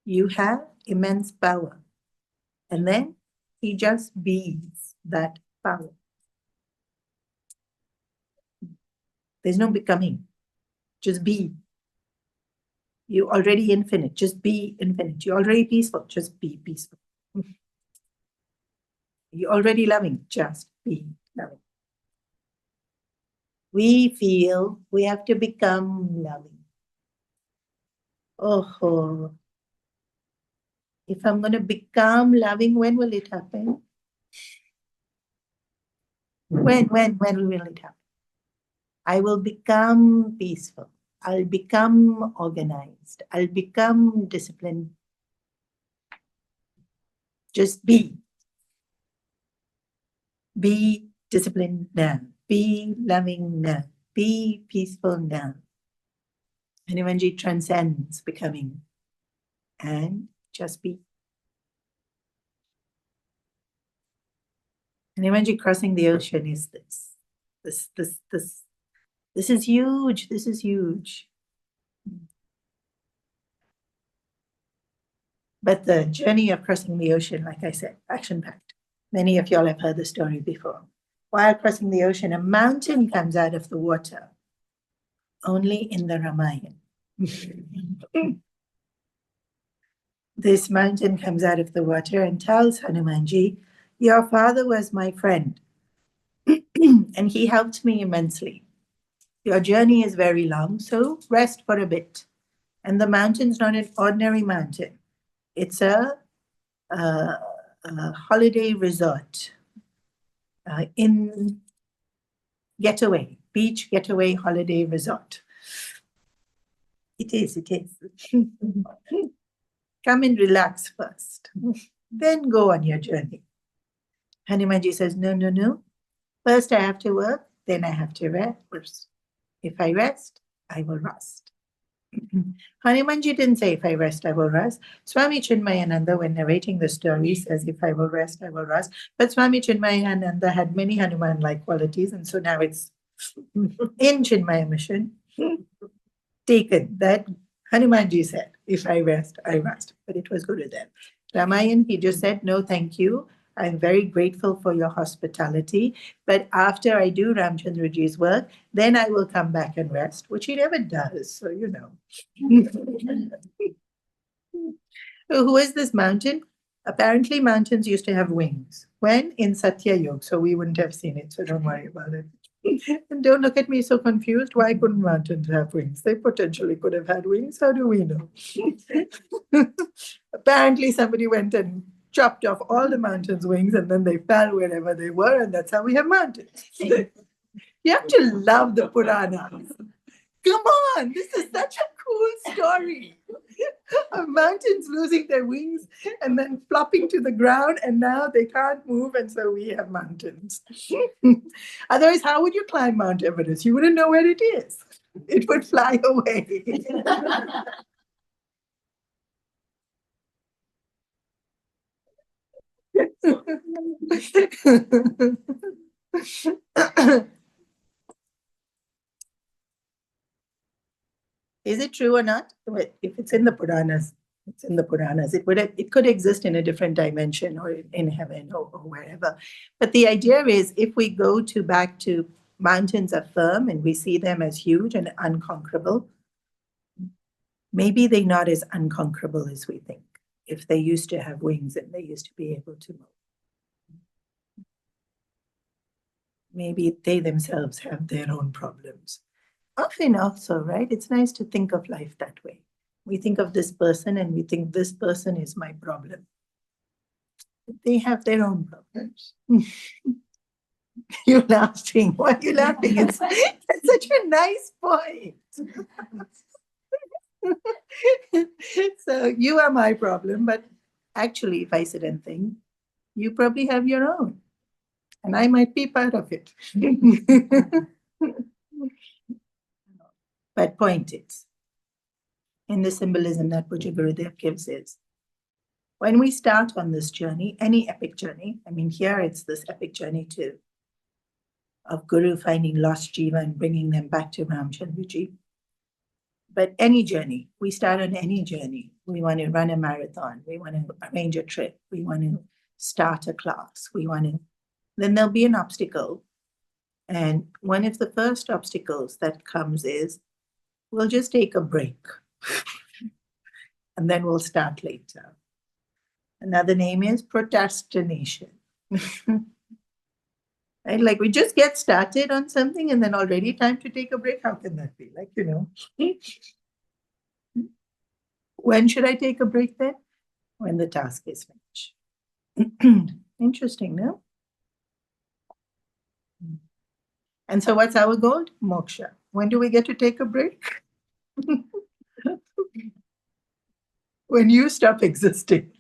you have immense power. And then he just bees that power. There's no becoming. Just be. You're already infinite. Just be infinite. You're already peaceful. Just be peaceful. You're already loving. Just be loving. We feel we have to become loving. Oh, if I'm going to become loving, when will it happen? When will it happen? I will become peaceful. I'll become organized. I'll become disciplined. Just be. Be disciplined now. Be loving now. Be peaceful now. Hanumanji transcends becoming and just be. Hanumanji crossing the ocean is this. This is huge. This is huge. But the journey of crossing the ocean, like I said, action-packed. Many of y'all have heard the story before. While crossing the ocean, a mountain comes out of the water. Only in the Ramayana. This mountain comes out of the water and tells Hanumanji, your father was my friend, and he helped me immensely. Your journey is very long, so rest for a bit. And the mountain's not an ordinary mountain. It's a holiday resort. in getaway, beach getaway holiday resort. It is. Come and relax first, then go on your journey. Hanumanji says, no. First I have to work, then I have to rest. If I rest, I will rest. Hanumanji didn't say, if I rest, I will rest. Swami Chinmayananda, when narrating the story, says, if I will rest, I will rest. But Swami Chinmayananda had many Hanuman-like qualities, and so now it's in Chinmaya mission taken that Hanumanji said, if I rest, I rest. But it was Gurudev. Ramayana, he just said, no, thank you. I'm very grateful for your hospitality. But after I do Ramchandraji's work, then I will come back and rest, which he never does. So, you know. So who is this mountain? Apparently, mountains used to have wings. When? In Satya Yuga. So we wouldn't have seen it. So don't worry about it. And don't look at me so confused. Why couldn't mountains have wings? They potentially could have had wings. How do we know? Apparently, somebody went and chopped off all the mountains' wings and then they fell wherever they were, and that's how we have mountains. You have to love the Puranas. Come on, this is such a cool story of mountains losing their wings and then flopping to the ground, and now they can't move, and so we have mountains. Otherwise, how would you climb Mount Everest? You wouldn't know where it is. It would fly away. Is it true or not? If it's in the Puranas, it's in the Puranas. It could exist in a different dimension or in heaven or wherever. But the idea is, if we go back to mountains are firm and we see them as huge and unconquerable, maybe they're not as unconquerable as we think. If they used to have wings and they used to be able to move, maybe they themselves have their own problems. Often also, right? It's nice to think of life that way. We think of this person and we think this person is my problem. They have their own problems. You're laughing. Why are you laughing? It's such a nice point. So you are my problem, but actually, if I sit and think, you probably have your own, and I might be part of it. But point is, in the symbolism that Puja Gurudev gives is, when we start on this journey, any epic journey, I mean, here it's this epic journey too, of Guru finding lost Jiva and bringing them back to Ramchandraji. But any journey, we start on any journey. We want to run a marathon. We want to arrange a trip. We want to start a class. Then there'll be an obstacle. And one of the first obstacles that comes is, we'll just take a break. And then we'll start later. Another name is procrastination. Right? Like we just get started on something and then already time to take a break. How can that be? Like, when should I take a break then? When the task is finished. Interesting, no? And so what's our goal? Moksha. When do we get to take a break? When you stop existing.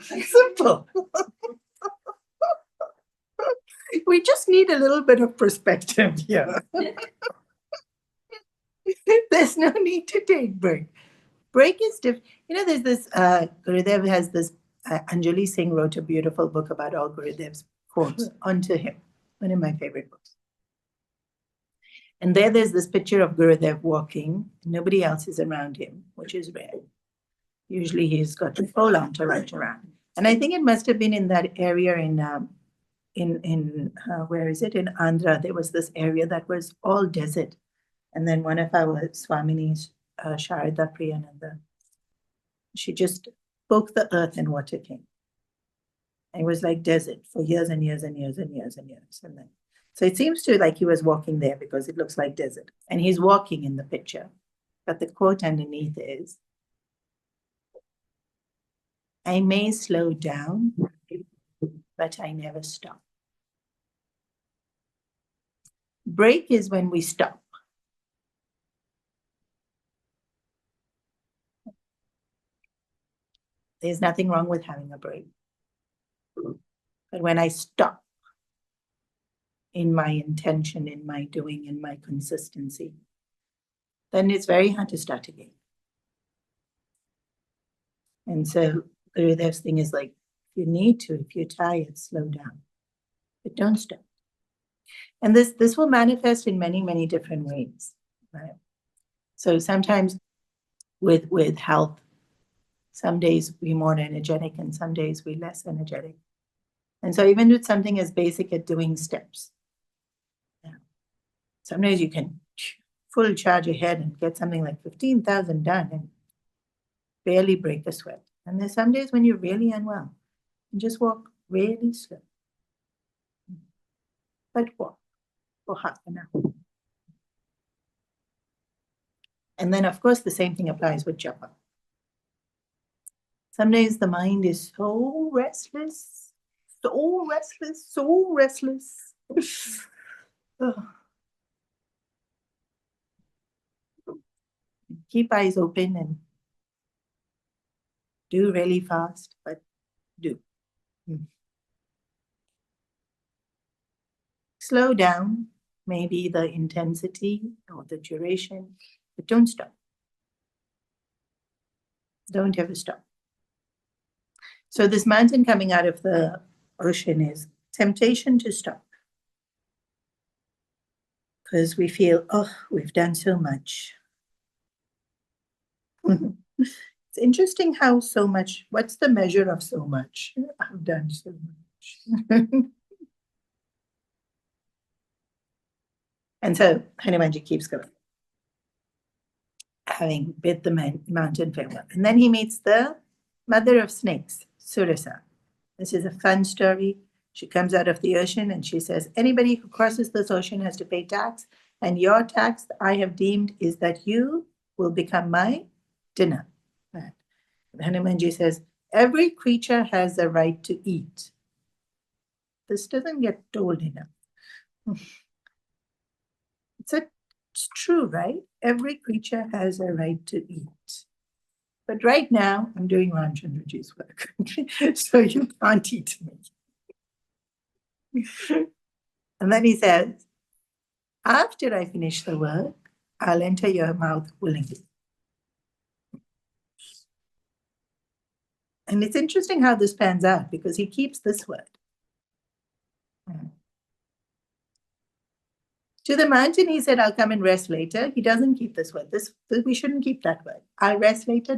Simple. We just need a little bit of perspective here. There's no need to take break. Break is different. There's this, Gurudev has this, Anjali Singh wrote a beautiful book about all Gurudev's quotes onto him. One of my favorite books. And there's this picture of Gurudev walking. Nobody else is around him, which is rare. Usually he's got the whole entourage around. And I think it must have been in that area in where is it? In Andhra, there was this area that was all desert. And then one of our Swaminis, Sharada Priyananda, she just spoke the earth and water came. It was like desert for years and years and years and years and years. And then, so it seems to like he was walking there because it looks like desert. And he's walking in the picture. But the quote underneath is, I may slow down, but I never stop. Break is when we stop. There's nothing wrong with having a break. But when I stop in my intention, in my doing, in my consistency, then it's very hard to start again. And so Gurudev's thing is like, if you need to, if you're tired, slow down, but don't stop. And this will manifest in many, many different ways, right? So sometimes with health, some days we're more energetic and some days we're less energetic. And so even with something as basic as doing steps, some days you can full charge ahead and get something like 15,000 done and barely break a sweat. And there's some days when you're really unwell and just walk really slow. But walk for half an hour. And then, of course, the same thing applies with japa. Some days the mind is so restless, so restless, so restless. Keep eyes open and do really fast, but do. Slow down, maybe the intensity or the duration, but don't stop. Don't ever stop. So this mountain coming out of the ocean is temptation to stop. Because we feel, oh, we've done so much. It's interesting how so much, what's the measure of so much? I've done so much. And so Hanumanji keeps going, having bid the mountain farewell. And then he meets the mother of snakes, Surasa. This is a fun story. She comes out of the ocean and she says, anybody who crosses this ocean has to pay tax. And your tax I have deemed is that you will become my dinner. Right. Hanumanji says, every creature has a right to eat. This doesn't get told enough. It's true, right? Every creature has a right to eat. But right now, I'm doing Ramchandraji's work. So you can't eat me. And then he says, after I finish the work, I'll enter your mouth willingly. And it's interesting how this pans out because he keeps this word. To the mountain, he said, I'll come and rest later. He doesn't keep this word. We shouldn't keep that word. I'll rest later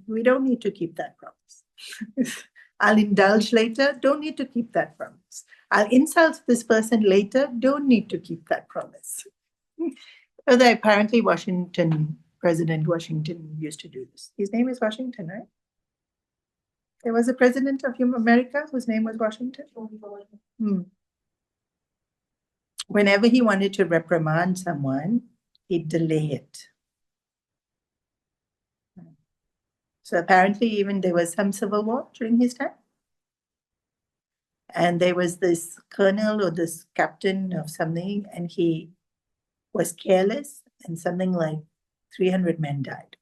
we don't need to keep that promise. I'll indulge later, don't need to keep that promise. I'll insult this person later, don't need to keep that promise. Although apparently President Washington used to do this. His name is Washington, right? There was a president of America whose name was Washington. Whenever he wanted to reprimand someone, he'd delay it. So apparently even there was some civil war during his time. And there was this colonel or this captain of something, and he was careless, and something like 300 men died.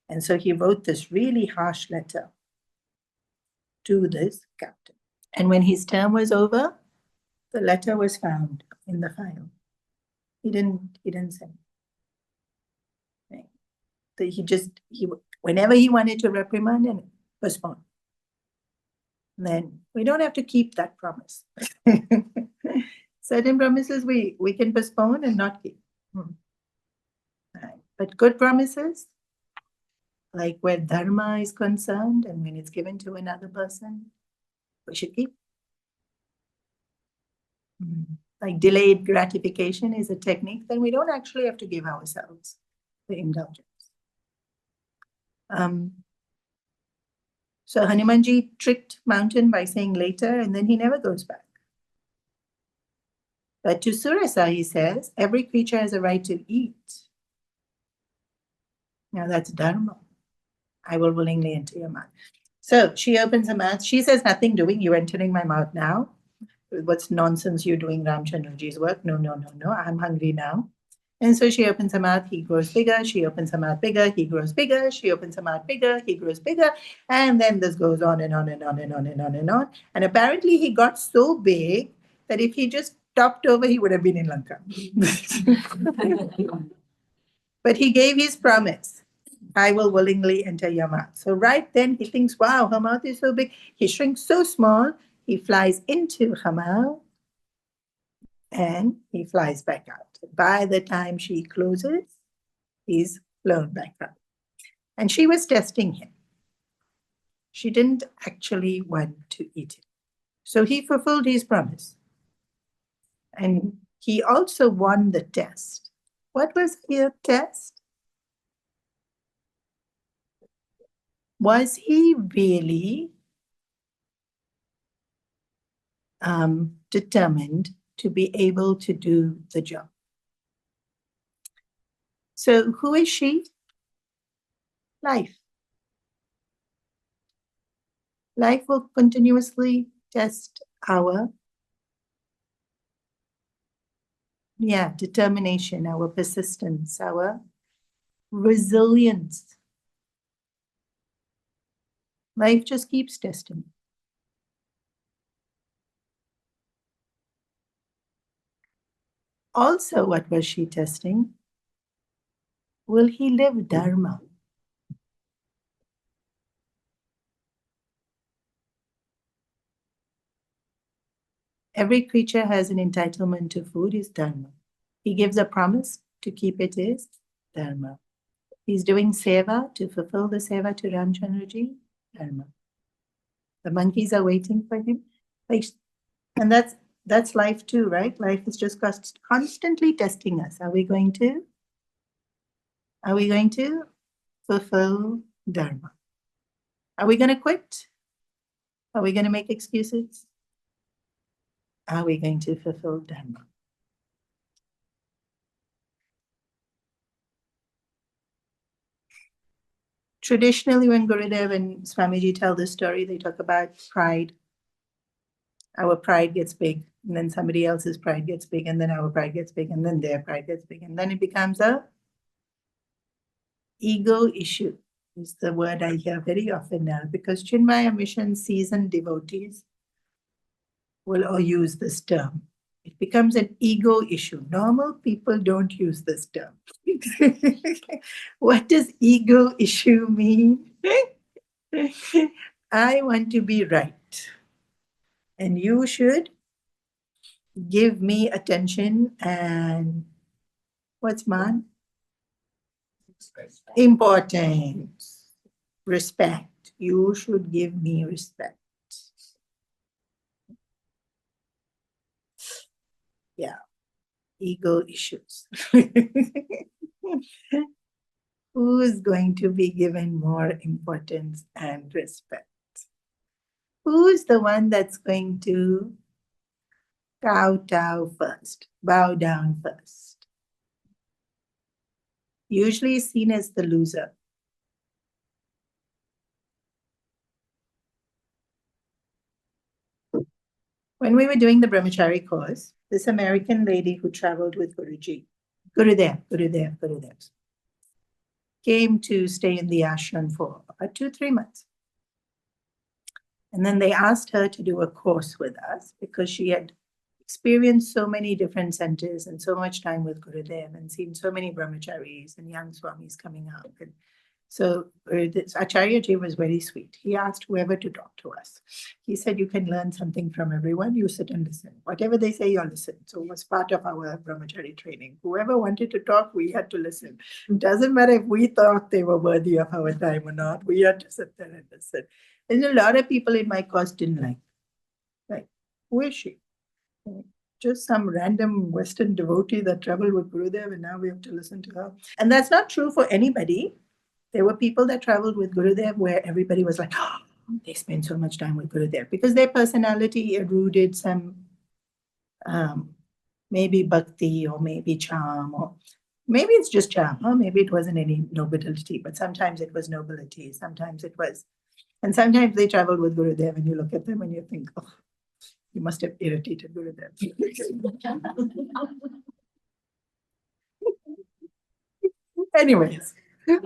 And so he wrote this really harsh letter to this captain. And when his term was over, the letter was found in the file. He didn't send it. Right. Whenever he wanted to reprimand and postpone. And then we don't have to keep that promise. Certain promises we can postpone and not keep. Right. But good promises, like where dharma is concerned and when it's given to another person, we should keep. Like delayed gratification is a technique, then we don't actually have to give ourselves the indulgence. So Hanumanji tricked Mountain by saying later, and then he never goes back. But to Surasa, he says, every creature has a right to eat. Now that's dharma. I will willingly enter your mouth. So she opens her mouth. She says, nothing doing. You're entering my mouth now. what's nonsense you're doing Ramchandraji's work? No, no, no, no, I'm hungry now. And so she opens her mouth, he grows bigger. She opens her mouth bigger, he grows bigger. She opens her mouth bigger, he grows bigger. And then this goes on and on and on and on and on and on. And apparently he got so big that if he just topped over, he would have been in Lanka. But he gave his promise. I will willingly enter your mouth. So right then he thinks, wow, her mouth is so big. He shrinks so small. He flies into her mouth and he flies back out. By the time she closes, he's flown back out. And she was testing him. She didn't actually want to eat him. So he fulfilled his promise. And he also won the test. What was his test? Was he really determined to be able to do the job? So who is she? Life. Life will continuously test our determination, our persistence, our resilience. Life just keeps testing. Also, what was she testing? Will he live Dharma? Every creature has an entitlement to food, is Dharma. He gives a promise to keep it, is Dharma. He's doing seva to fulfill the seva to Ramchandraji, Dharma. The monkeys are waiting for him. And that's life too, right? Life is just constantly testing us. Are we going to fulfill Dharma? Are we going to quit? Are we going to make excuses? Are we going to fulfill Dharma? Traditionally, when Gurudev and Swamiji tell this story, they talk about pride. Our pride gets big, and then somebody else's pride gets big, and then our pride gets big, and then their pride gets big, and then it becomes a ego issue, is the word I hear very often now, because Chinmaya Mission seasoned devotees will all use this term. It becomes an ego issue. Normal people don't use this term. What does ego issue mean? I want to be right. And you should give me attention and what's man? Importance. Respect. You should give me respect. Yeah. Ego issues. Who is going to be given more importance and respect? Who is the one that's going to kowtow first, bow down first? Usually seen as the loser. When we were doing the brahmachari course, this American lady who traveled with Gurudev, came to stay in the ashram for about 2-3 months. And then they asked her to do a course with us because she had experienced so many different centers and so much time with Gurudev and seen so many brahmacharis and young swamis coming up. And so Acharyaji was very sweet. He asked whoever to talk to us. He said, you can learn something from everyone. You sit and listen. Whatever they say, you'll listen. So it was part of our brahmachari training. Whoever wanted to talk, we had to listen. It doesn't matter if we thought they were worthy of our time or not. We had to sit there and listen. And a lot of people in my course didn't like, who is she? Just some random Western devotee that traveled with Gurudev and now we have to listen to her. And that's not true for anybody. There were people that traveled with Gurudev where everybody was like, oh, they spend so much time with Gurudev because their personality rooted some maybe bhakti or maybe charm or maybe it's just charm or maybe it wasn't any nobility, but sometimes it was nobility, sometimes it was. And sometimes they traveled with Gurudev and you look at them and you think, oh, You must have irritated Gurudev. Anyways,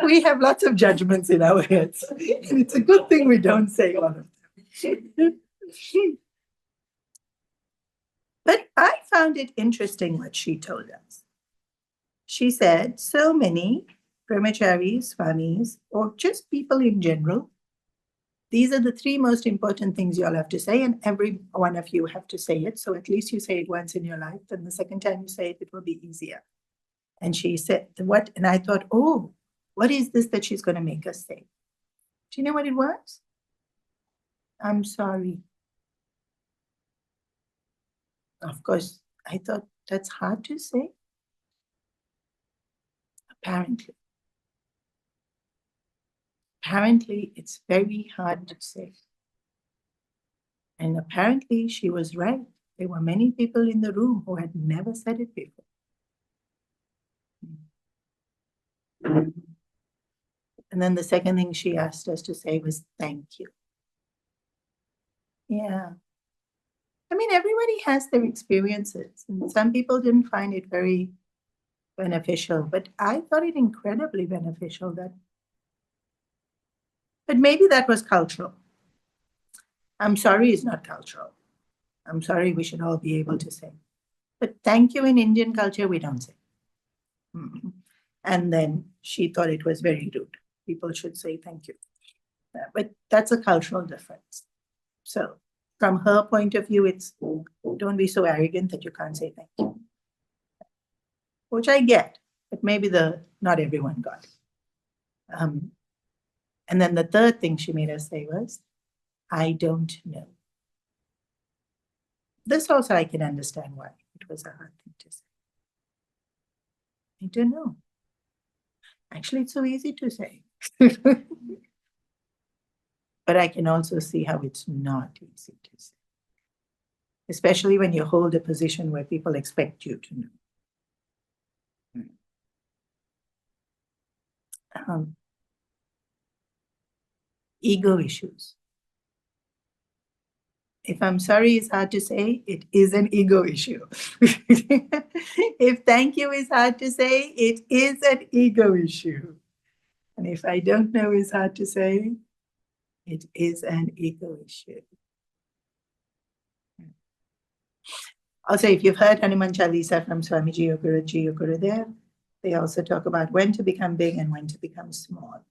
we have lots of judgments in our heads. And it's a good thing we don't say all of them. But I found it interesting what she told us. She said, so many brahmacharis, swamis, or just people in general, these are the three most important things you all have to say, and every one of you have to say it. So at least you say it once in your life, then the second time you say it, it will be easier. And she said, what? And I thought, oh, what is this that she's going to make us say? Do you know what it was? I'm sorry. Of course, I thought that's hard to say. Apparently, it's very hard to say. And apparently, she was right. There were many people in the room who had never said it before. And then the second thing she asked us to say was, thank you. Yeah. I mean, everybody has their experiences, and some people didn't find it very beneficial, but I thought it incredibly beneficial. But maybe that was cultural. I'm sorry is not cultural. I'm sorry we should all be able to say. But thank you in Indian culture, we don't say. And then she thought it was very rude. People should say thank you. But that's a cultural difference. So from her point of view, it's don't be so arrogant that you can't say thank you. Which I get, but maybe not everyone got it. And then the third thing she made us say was, I don't know. This also I can understand why it was a hard thing to say. I don't know. Actually, it's so easy to say. But I can also see how it's not easy to say. Especially when you hold a position where people expect you to know. Ego issues. If I'm sorry is hard to say, it is an ego issue. If thank you is hard to say, it is an ego issue. And if I don't know is hard to say, it is an ego issue. Also, if you've heard Hanuman Chalisa from Swamiji or Guruji or Gurudev, they also talk about when to become big and when to become small.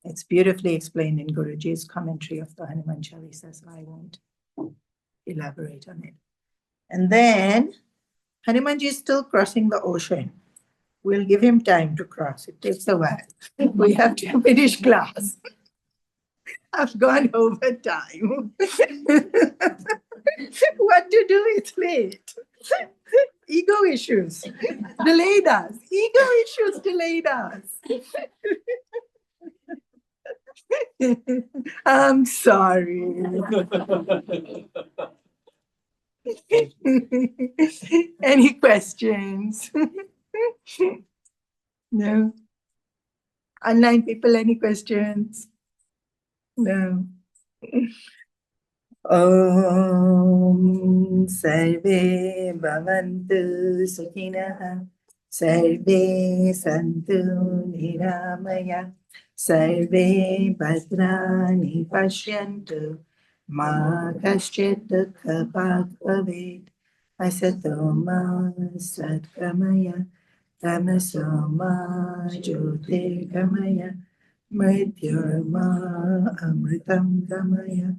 It's beautifully explained in Guruji's commentary of the Hanuman Chalisa, so I won't elaborate on it. And then Hanumanji is still crossing the ocean. We'll give him time to cross. It takes a while. We have to finish class. I've gone over time. What to do? It's late. Ego issues delayed us. Ego issues delayed us. I'm sorry. Any questions? No. Online people, any questions? No. Om Sarve Bhavantu Sukhinah Sarve Santu Niramaya Sarve Bhadrani Pashyantu Ma Kaschit Dukha Bhagavad Asato Ma Satgamaya Tamaso Ma Jyotirgamaya Mrityurma Amritam Gamaya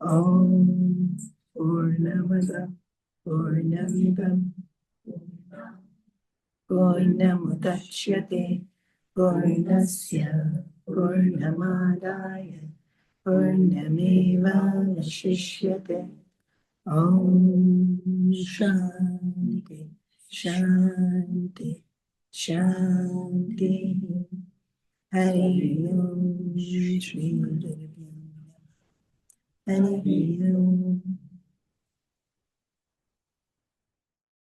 Om Purnamada Purnamidam Purnamudachyate Purnasya Purnamadaya Purnameva Vashishyate Om Shanti Shanti Shanti Hari Om Shri Hari Om